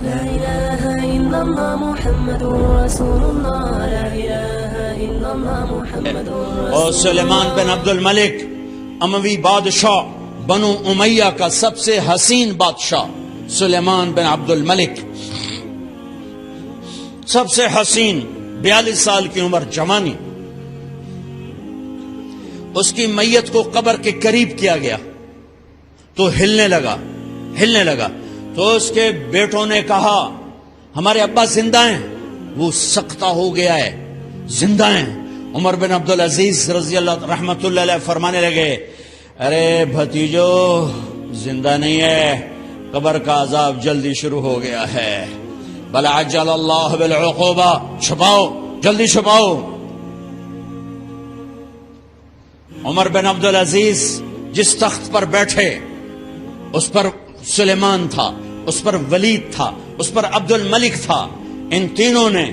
لا إله إلا الله محمد رسول الله لا إله إلا الله محمد رسول اور سلیمان بن عبد الملک اموی بادشاہ بنو امیہ کا سب سے حسین بادشاہ سلیمان بن عبد الملک، سب سے حسین، 42 سال کی عمر، جوانی. اس کی میت کو قبر کے قریب کیا گیا تو ہلنے لگا تو اس کے بیٹوں نے کہا ہمارے ابا زندہ ہیں. وہ سکتہ ہو گیا ہے، زندہ ہیں. عمر بن عبدالعزیز رضی اللہ رحمت اللہ علیہ فرمانے لگے ارے بھتیجو زندہ نہیں ہے، قبر کا عذاب جلدی شروع ہو گیا ہے. بل عجل اللہ بالعقوبہ، چھپاؤ، جلدی چھپاؤ. عمر بن عبدالعزیز جس تخت پر بیٹھے اس پر سلیمان تھا، اس پر ولید تھا، اس پر عبد الملک تھا. ان تینوں نے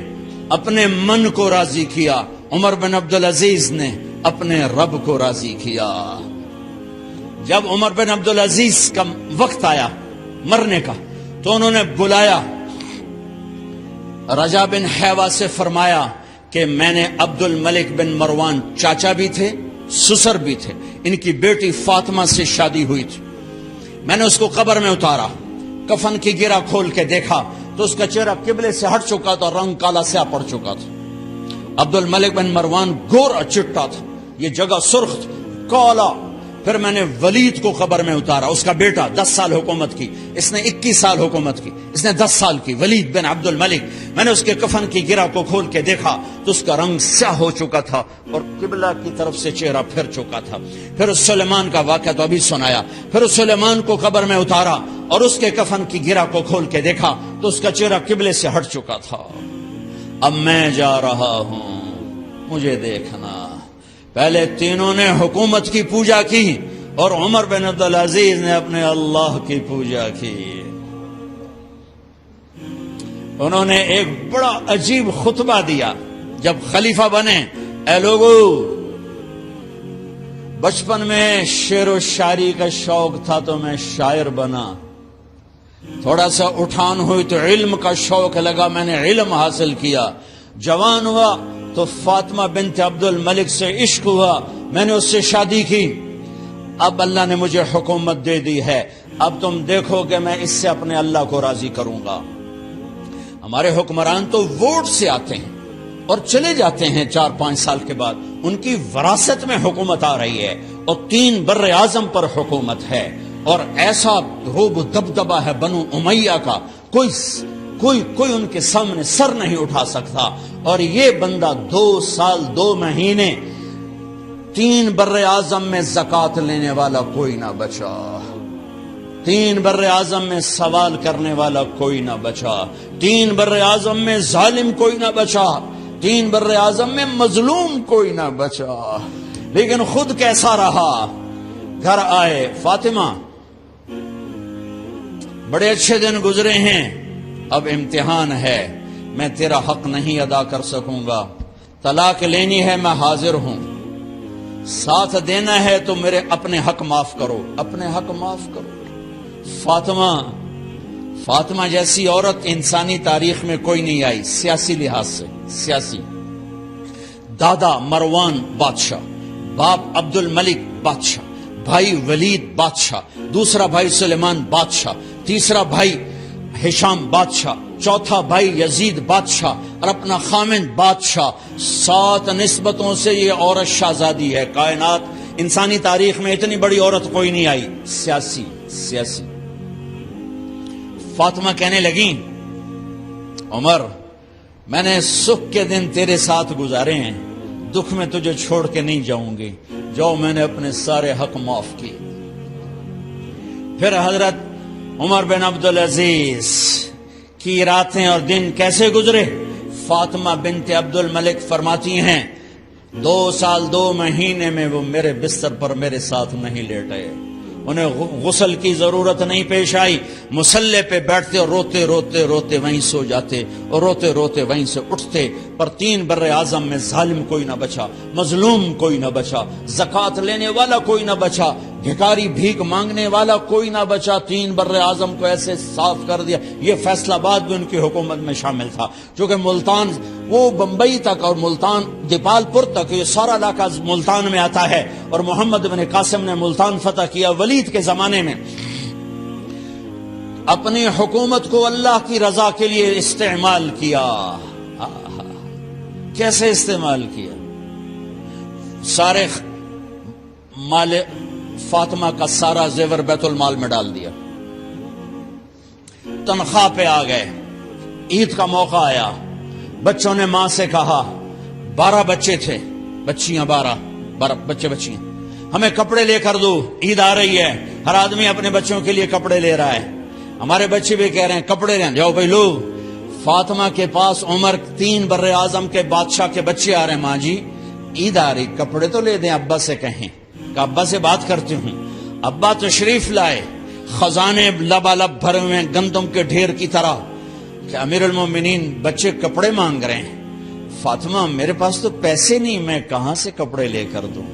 اپنے من کو راضی کیا، عمر بن عبدالعزیز نے اپنے رب کو راضی کیا. جب عمر بن عبدالعزیز کا وقت آیا مرنے کا تو انہوں نے بلایا رجا بن حیوہ سے، فرمایا کہ میں نے عبد الملک بن مروان چاچا بھی تھے، سسر بھی تھے، ان کی بیٹی فاطمہ سے شادی ہوئی تھی. میں نے اس کو قبر میں اتارا، کفن کی گرہ کھول کے دیکھا تو اس کا چہرہ قبلے سے ہٹ چکا تھا، رنگ کالا سیاہ پڑ چکا تھا. عبد الملک بن مروان گورا چٹا تھا، یہ جگہ سرخ تھی، کالا. پھر میں نے ولید کو قبر میں اتارا، اس کا بیٹا 10 سال حکومت کی، اس نے 21 سال حکومت کی، اس نے 10 سال کی، ولید بن عبد الملک. میں نے اس کے کفن کی گرہ کو کھول کے دیکھا تو اس کا رنگ سیاہ ہو چکا تھا اور قبلہ کی طرف سے چہرہ پھر چکا تھا. پھر اس سلیمان کا واقعہ تو ابھی سنایا. پھر اس سلیمان کو قبر میں اتارا اور اس کے کفن کی گرہ کو کھول کے دیکھا تو اس کا چہرہ قبلے سے ہٹ چکا تھا. اب میں جا رہا ہوں، مجھے دیکھنا. پہلے تینوں نے حکومت کی پوجا کی اور عمر بن عبدالعزیز نے اپنے اللہ کی پوجا کی. انہوں نے ایک بڑا عجیب خطبہ دیا جب خلیفہ بنے. اے لوگو، بچپن میں شعر و شاعری کا شوق تھا تو میں شاعر بنا. تھوڑا سا اٹھان ہوئی تو علم کا شوق لگا، میں نے علم حاصل کیا. جوان ہوا تو فاطمہ بنت عبد الملک سے عشق ہوا، میں نے اس سے شادی کی. اب اللہ نے مجھے حکومت دے دی ہے، اب تم دیکھو کہ میں اس سے اپنے اللہ کو راضی کروں گا. ہمارے حکمران تو ووٹ سے آتے ہیں اور چلے جاتے ہیں 4-5 سال کے بعد. ان کی وراثت میں حکومت آ رہی ہے اور 3 بر اعظم پر حکومت ہے اور ایسا روب و دبدبہ ہے بنو امیہ کا، کوئی ان کے سامنے سر نہیں اٹھا سکتا. اور یہ بندہ 2 سال 2 مہینے 3 بر اعظم میں زکوٰۃ لینے والا کوئی نہ بچا، 3 بر اعظم میں سوال کرنے والا کوئی نہ بچا، 3 بر اعظم میں ظالم کوئی نہ بچا، 3 بر اعظم میں مظلوم کوئی نہ بچا. لیکن خود کیسا رہا؟ گھر آئے، فاطمہ بڑے اچھے دن گزرے ہیں، اب امتحان ہے، میں تیرا حق نہیں ادا کر سکوں گا. طلاق لینی ہے، میں حاضر ہوں. ساتھ دینا ہے تو میرے اپنے حق معاف کرو، اپنے حق معاف کرو. فاطمہ جیسی عورت انسانی تاریخ میں کوئی نہیں آئی سیاسی لحاظ سے. سیاسی دادا مروان بادشاہ، باپ عبد الملک بادشاہ، بھائی ولید بادشاہ، دوسرا بھائی سلیمان بادشاہ، تیسرا بھائی ہشام بادشاہ، چوتھا بھائی یزید بادشاہ اور اپنا خامند بادشاہ. 7 نسبتوں سے یہ عورت شہزادی ہے. کائنات انسانی تاریخ میں اتنی بڑی عورت کوئی نہیں آئی. سیاسی. فاطمہ کہنے لگیں عمر، میں نے سکھ کے دن تیرے ساتھ گزارے ہیں، دکھ میں تجھے چھوڑ کے نہیں جاؤں گی. جو میں نے اپنے سارے حق معاف کیے. پھر حضرت عمر بن عبدالعزیز کی راتیں اور دن کیسے گزرے؟ فاطمہ بنت عبد الملک فرماتی ہیں 2 سال 2 مہینے میں وہ میرے بستر پر میرے ساتھ نہیں لیٹے. انہیں غسل کی ضرورت نہیں پیش آئی. مصلے پہ بیٹھتے اور روتے روتے وہیں سو جاتے اور روتے روتے وہیں سے اٹھتے. پر 3 بر اعظم میں ظالم کوئی نہ بچا، مظلوم کوئی نہ بچا، زکوٰۃ لینے والا کوئی نہ بچا، بھکاری بھیک مانگنے والا کوئی نہ بچا۔ 3 بر اعظم کو ایسے صاف کر دیا۔ یہ فیصل آباد بھی ان کی حکومت میں شامل تھا، چونکہ ملتان وہ بمبئی تک اور ملتان دیپال پور تک یہ سارا علاقہ ملتان میں آتا ہے، اور محمد بن قاسم نے ملتان فتح کیا ولید کے زمانے میں۔ اپنی حکومت کو اللہ کی رضا کے لیے استعمال کیا۔ کیسے استعمال کیا؟ سارے مال فاطمہ کا سارا زیور بیت المال میں ڈال دیا، تنخواہ پہ آ گئے۔ عید کا موقع آیا، بچوں نے ماں سے کہا، 12 بچے تھے، بچیاں 12 بچے بچیاں، ہمیں کپڑے لے کر دو، عید آ رہی ہے، ہر آدمی اپنے بچوں کے لیے کپڑے لے رہا ہے، ہمارے بچے بھی کہہ رہے ہیں کپڑے لیں، جاؤ بھائی لو۔ فاطمہ کے پاس عمر 3 بر اعظم کے بادشاہ کے بچے آ رہے ہیں، ماں جی عید آ رہی، کپڑے تو لے دیں، ابا سے کہیں کہ ابا سے بات کرتی ہوں۔ ابا تشریف لائے، خزانے لبالب بھرے ہوئے ہیں گندم کے ڈھیر کی طرح، کہ امیر المومنین بچے کپڑے مانگ رہے ہیں۔ فاطمہ میرے پاس تو پیسے نہیں، میں کہاں سے کپڑے لے کر دوں،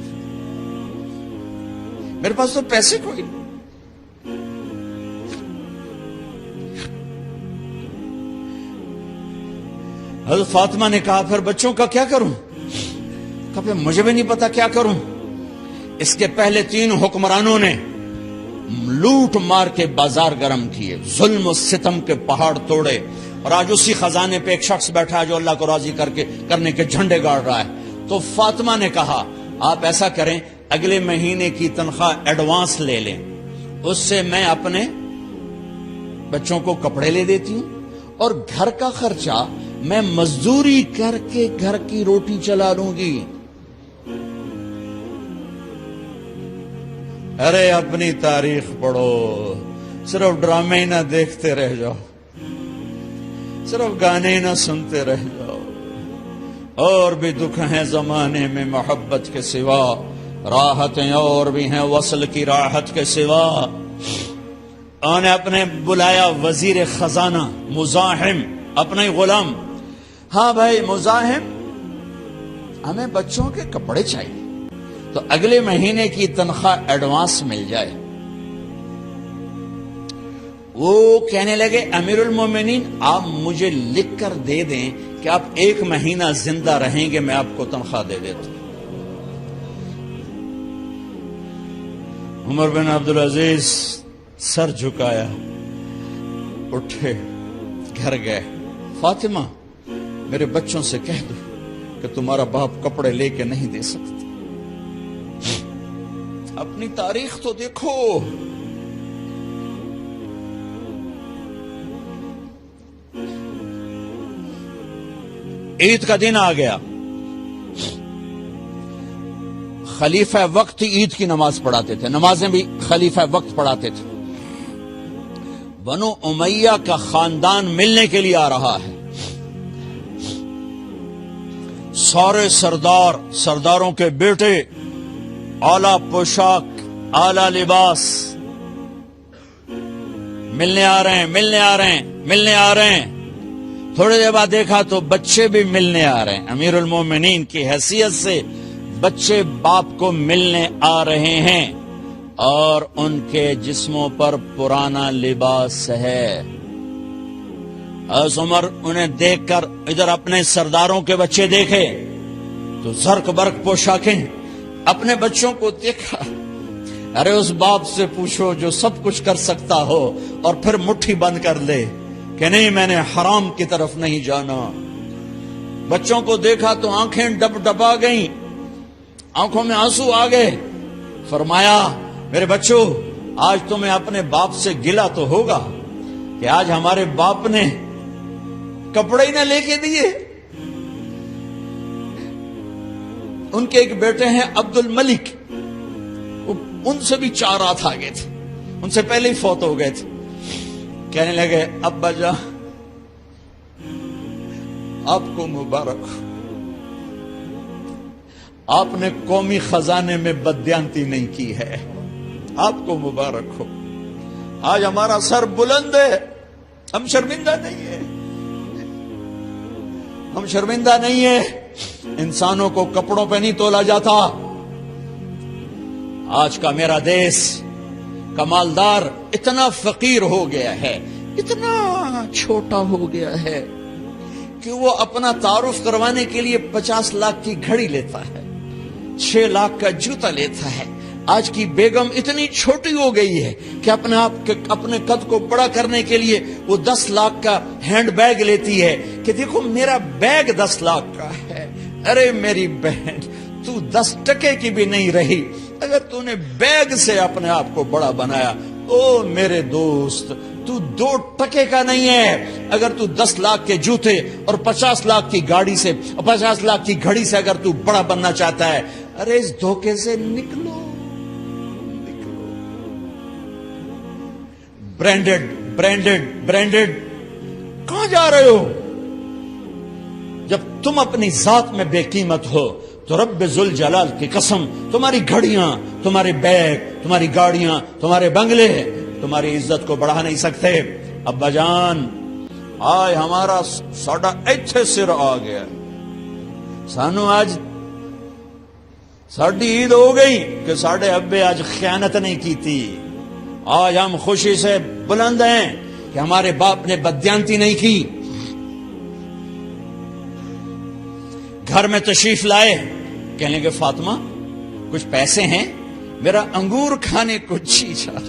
میرے پاس تو پیسے کوئی نہیں۔ حضرت فاطمہ نے کہا پھر بچوں کا کیا کروں؟ کہا پھر مجھے بھی نہیں پتا کیا کروں۔ اس کے پہلے 3 حکمرانوں نے لوٹ مار کے بازار گرم کیے، ظلم و ستم کے پہاڑ توڑے، اور آج اسی خزانے پہ ایک شخص بیٹھا ہے جو اللہ کو راضی کرنے کے جھنڈے گاڑ رہا ہے۔ تو فاطمہ نے کہا آپ ایسا کریں، اگلے مہینے کی تنخواہ ایڈوانس لے لیں، اس سے میں اپنے بچوں کو کپڑے لے دیتی ہوں، اور گھر کا خرچہ میں مزدوری کر کے گھر کی روٹی چلا لوں گی۔ ارے اپنی تاریخ پڑھو، صرف ڈرامے ہی نہ دیکھتے رہ جاؤ، صرف گانے ہی نہ سنتے رہ جاؤ۔ اور بھی دکھ ہیں زمانے میں محبت کے سوا، راحتیں اور بھی ہیں وصل کی راحت کے سوا۔ انہوں نے اپنے بلایا وزیر خزانہ مزاحم، اپنا ہی غلام، ہاں بھائی مزاحم ہمیں بچوں کے کپڑے چاہیے، تو اگلے مہینے کی تنخواہ ایڈوانس مل جائے۔ وہ کہنے لگے امیر المومنین آپ مجھے لکھ کر دے دیں کہ آپ 1 مہینہ زندہ رہیں گے، میں آپ کو تنخواہ دے دیتا ہوں۔ عمر بن عبدالعزیز سر جھکایا، اٹھے، گھر گئے، فاطمہ میرے بچوں سے کہہ دو کہ تمہارا باپ کپڑے لے کے نہیں دے سکتا۔ اپنی تاریخ تو دیکھو، عید کا دن آ گیا، خلیفہ وقت عید کی نماز پڑھاتے تھے، نمازیں بھی خلیفہ وقت پڑھاتے تھے۔ بنو امیہ کا خاندان ملنے کے لیے آ رہا ہے، سارے سرداروں کے بیٹے اعلی پوشاک، اعلی لباس، ملنے آ رہے ہیں۔ تھوڑی دیر بعد دیکھا تو بچے بھی ملنے آ رہے ہیں، امیر المومنین کی حیثیت سے بچے باپ کو ملنے آ رہے ہیں، اور ان کے جسموں پر پرانا لباس ہے۔ حضرت عمر انہیں دیکھ کر ادھر اپنے سرداروں کے بچے دیکھے تو زرق برق پوشاکیں، اپنے بچوں کو دیکھا۔ ارے اس باپ سے پوچھو جو سب کچھ کر سکتا ہو اور پھر مٹھی بند کر لے کہ نہیں میں نے حرام کی طرف نہیں جانا۔ بچوں کو دیکھا تو آنکھیں ڈبا گئیں، آنکھوں میں آنسو آ گئے۔ فرمایا میرے بچوں آج تمہیں اپنے باپ سے گلہ تو ہوگا کہ آج ہمارے باپ نے کپڑے ہی نہ لے کے دیے۔ ان کے ایک بیٹے ہیں عبد الملک، ان سے بھی 4 رات آگے تھے، ان سے پہلے ہی فوت ہو گئے تھے۔ کہنے لگے ابا جان آپ کو مبارک ہو، آپ نے قومی خزانے میں بددیانتی نہیں کی ہے، آپ کو مبارک ہو۔ آج ہمارا سر بلند ہے، ہم شرمندہ نہیں ہے، ہم شرمندہ نہیں ہیں، انسانوں کو کپڑوں پہ نہیں تولا جاتا۔ آج کا میرا دیس کا مالدار اتنا فقیر ہو گیا ہے، اتنا چھوٹا ہو گیا ہے کہ وہ اپنا تعارف کروانے کے لیے 50 لاکھ کی گھڑی لیتا ہے، 6 لاکھ کا جوتا لیتا ہے۔ آج کی بیگم اتنی چھوٹی ہو گئی ہے کہ اپنے قد کو بڑا کرنے کے لیے وہ 10 لاکھ کا ہینڈ بیگ لیتی ہے کہ دیکھو میرا بیگ 10 لاکھ کا ہے۔ ارے میری بہن، تو 10 ٹکے کی بھی نہیں رہی اگر تو نے بیگ سے اپنے آپ کو بڑا بنایا۔ او میرے دوست، تو 2 ٹکے کا نہیں ہے اگر تو 10 لاکھ کے جوتے اور 50 لاکھ کی گاڑی سے، 50 لاکھ کی گھڑی سے اگر تو بڑا بننا چاہتا ہے۔ ارے اس دھوکے سے نکلو۔ برینڈڈ کہاں جا رہے ہو؟ جب تم اپنی ذات میں بے قیمت ہو تو رب ذوالجلال کی قسم تمہاری گھڑیاں، تمہارے بیگ، تمہاری گاڑیاں، تمہارے بنگلے تمہاری عزت کو بڑھا نہیں سکتے۔ ابا جان، آج ہمارا ساڈا ایتھے سر آ گیا، سانو آج ساڈی عید ہو گئی کہ ساڈے ابے آج خیانت نہیں کی تھی۔ آج ہم خوشی سے بلند ہیں کہ ہمارے باپ نے بددیانتی نہیں کی۔ گھر میں تشریف لائے، کہنے کہ فاطمہ کچھ پیسے ہیں، میرا انگور کھانے کو جی چاہ۔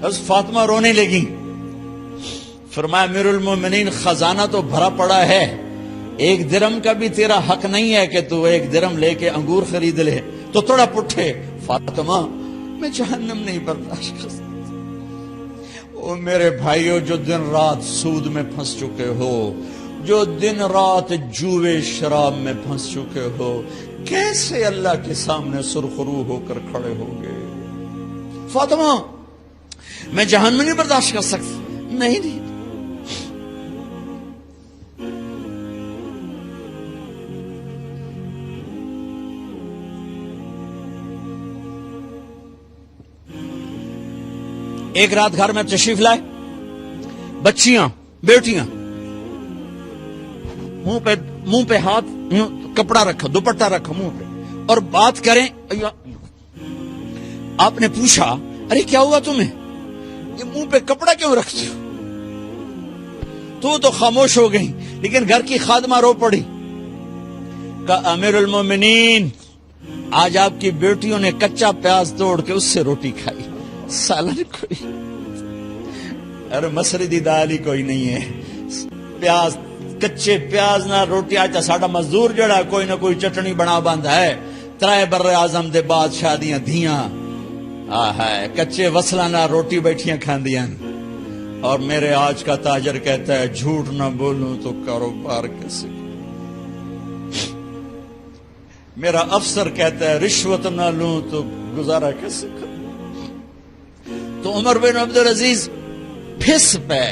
بس فاطمہ رونے لگی۔ فرمایا امیر المومنین، خزانہ تو بھرا پڑا ہے، 1 درہم کا بھی تیرا حق نہیں ہے کہ تو 1 درہم لے کے انگور خرید لے۔ تو تھوڑا پٹھے، فاطمہ میں جہنم نہیں برداشت کر سکتا۔ او میرے بھائیو، جو دن رات سود میں پھنس چکے ہو، جو دن رات جوے شراب میں پھنس چکے ہو، کیسے اللہ کے سامنے سرخرو ہو کر کھڑے ہو گئے؟ فاطمہ میں جہنم نہیں برداشت کر سکتا۔ نہیں، ایک رات گھر میں تشریف لائے، بچیاں، بیٹیاں، منہ پہ ہاتھ، کپڑا رکھا، دوپٹہ رکھا منہ پہ، اور بات کریں۔ آپ نے پوچھا ارے کیا ہوا تمہیں، یہ منہ پہ کپڑا کیوں رکھتی ہو؟ تو خاموش ہو گئی، لیکن گھر کی خادمہ رو پڑی۔ کہا امیر المومنین، آج آپ کی بیٹیوں نے کچا پیاز توڑ کے اس سے روٹی کھائی، سالن کوئی، ارے مسری دی دال ہی کوئی نہیں ہے، پیاز، کچے پیاز نہ روٹی۔ آج ساڈا مزدور جڑا کوئی نہ کوئی چٹنی بنا باندا ہے، 3 بر اعظم دے بادشاہ دیاں دھیاں کچے وصلہ نہ روٹی بیٹھیاں کھاندیاں۔ اور میرے آج کا تاجر کہتا ہے جھوٹ نہ بولوں تو کاروبار کیسے، میرا افسر کہتا ہے رشوت نہ لوں تو گزارا کیسے کروں۔ تو عمر بن عبدالعزیز پھس پہ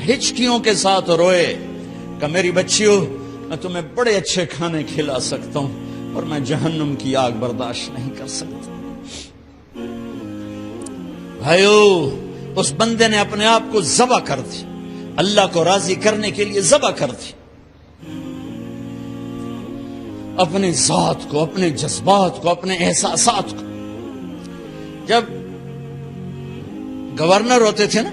ہچکیوں کے ساتھ روئے کہ میری بچیوں، میں تمہیں بڑے اچھے کھانے کھلا سکتا ہوں اور میں جہنم کی آگ برداشت نہیں کر سکتا۔ بھائیو، اس بندے نے اپنے آپ کو ذبح کر دی، اللہ کو راضی کرنے کے لیے ذبح کر دی، اپنی ذات کو، اپنے جذبات کو، اپنے احساسات کو۔ جب گورنر ہوتے تھے نا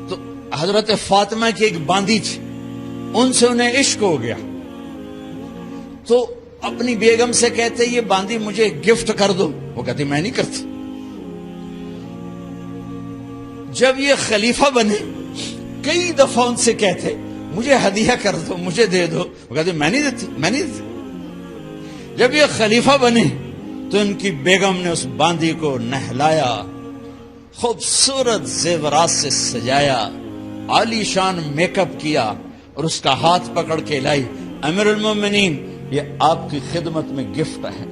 تو حضرت فاطمہ کی ایک باندی تھی، ان سے انہیں عشق ہو گیا، تو اپنی بیگم سے کہتے یہ باندی مجھے گفٹ کر دو، وہ کہتی میں نہیں کرتی۔ جب یہ خلیفہ بنے کئی دفعہ ان سے کہتے مجھے ہدیہ کر دو، مجھے دے دو، وہ کہتے میں نہیں دیتی۔ جب یہ خلیفہ بنے تو ان کی بیگم نے اس باندی کو نہلایا، خوبصورت زیورات سے سجایا، عالی شان میک اپ کیا اور اس کا ہاتھ پکڑ کے لائی، امیر المومنین یہ آپ کی خدمت میں گفٹ ہے۔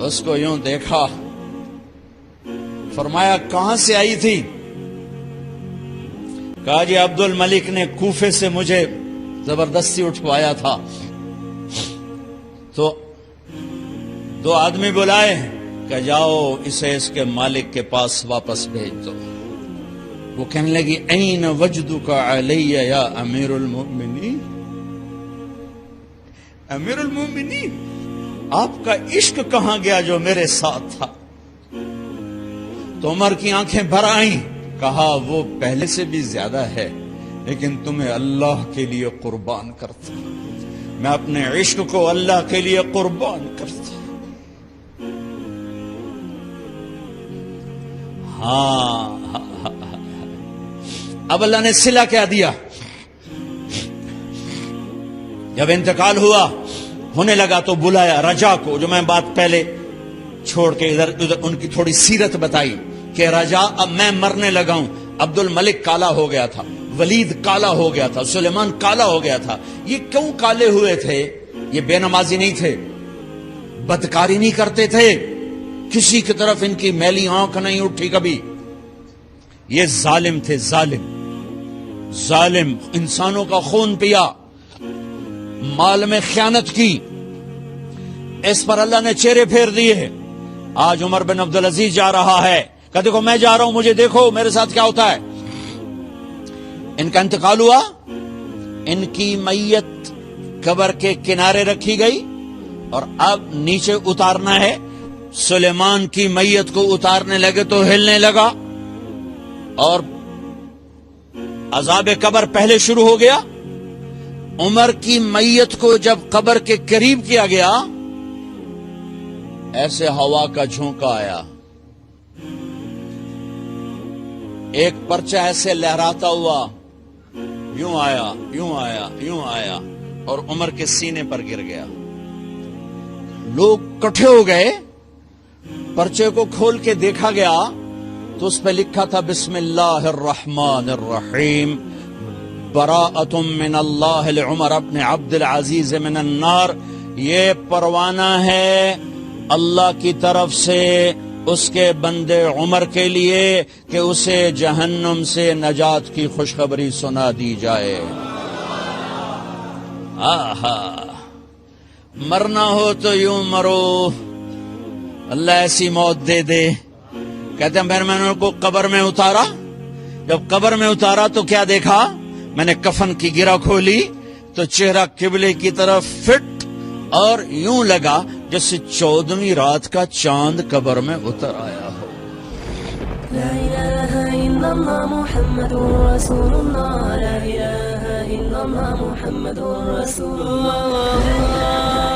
اس کو یوں دیکھا، فرمایا کہاں سے آئی تھی؟ کہا جی عبد الملک نے کوفے سے مجھے زبردستی اٹھوایا تھا۔ تو 2 آدمی بلائے، کہ جاؤ اسے اس کے مالک کے پاس واپس بھیج دو. وہ کہنے لگی این وجدک علی یا امیر المؤمنین. امیر المؤمنین آپ کا عشق کہاں گیا جو میرے ساتھ تھا؟ تو عمر کی آنکھیں بھر آئیں. کہا وہ پہلے سے بھی زیادہ ہے لیکن تمہیں اللہ کے لیے قربان کرتا، میں اپنے عشق کو اللہ کے لیے قربان کرتا. ہاں اب اللہ نے صلہ کیا دیا. جب انتقال ہونے لگا تو بلایا رجا کو، جو میں بات پہلے چھوڑ کے ادھر ان کی تھوڑی سیرت بتائی کہ رجا اب میں مرنے لگا ہوں. عبد الملک کالا ہو گیا تھا، ولید کالا ہو گیا تھا، سلیمان کالا ہو گیا تھا. یہ کیوں کالے ہوئے تھے؟ یہ بے نمازی نہیں تھے، بدکاری نہیں کرتے تھے، کسی کی طرف ان کی میلی آنکھ نہیں اٹھی کبھی. یہ ظالم تھے، ظالم انسانوں کا خون پیا، مال میں خیانت کی. اس پر اللہ نے چہرے پھیر دیے. آج عمر بن عبدالعزیز جا رہا ہے کہ دیکھو میں جا رہا ہوں، مجھے دیکھو میرے ساتھ کیا ہوتا ہے. ان کا انتقال ہوا، ان کی میت قبر کے کنارے رکھی گئی اور اب نیچے اتارنا ہے. سلیمان کی میت کو اتارنے لگے تو ہلنے لگا اور عذاب قبر پہلے شروع ہو گیا. عمر کی میت کو جب قبر کے قریب کیا گیا ایسے ہوا کا جھونکا آیا، ایک پرچہ ایسے لہراتا ہوا یوں آیا یوں آیا یوں آیا اور عمر کے سینے پر گر گیا. لوگ کٹھے ہو گئے، پرچے کو کھول کے دیکھا گیا تو اس پہ لکھا تھا بسم اللہ الرحمن الرحیم براءۃ من اللہ لعمر ابن عبد العزیز من النار. یہ پروانہ ہے اللہ کی طرف سے اس کے بندے عمر کے لیے کہ اسے جہنم سے نجات کی خوشخبری سنا دی جائے. آہا، مرنا ہو تو یوں مرو، اللہ ایسی موت دے دے. کہتے ہیں میں نے ان کو قبر میں اتارا، جب قبر میں اتارا تو کیا دیکھا؟ میں نے کفن کی گرہ کھولی تو چہرہ قبلے کی طرف فٹ اور یوں لگا جیسے 14ویں رات کا چاند قبر میں اتر آیا ہو. لا الہ الا اللہ محمد رسول اللہ، لا الہ الا اللہ محمد رسول اللہ.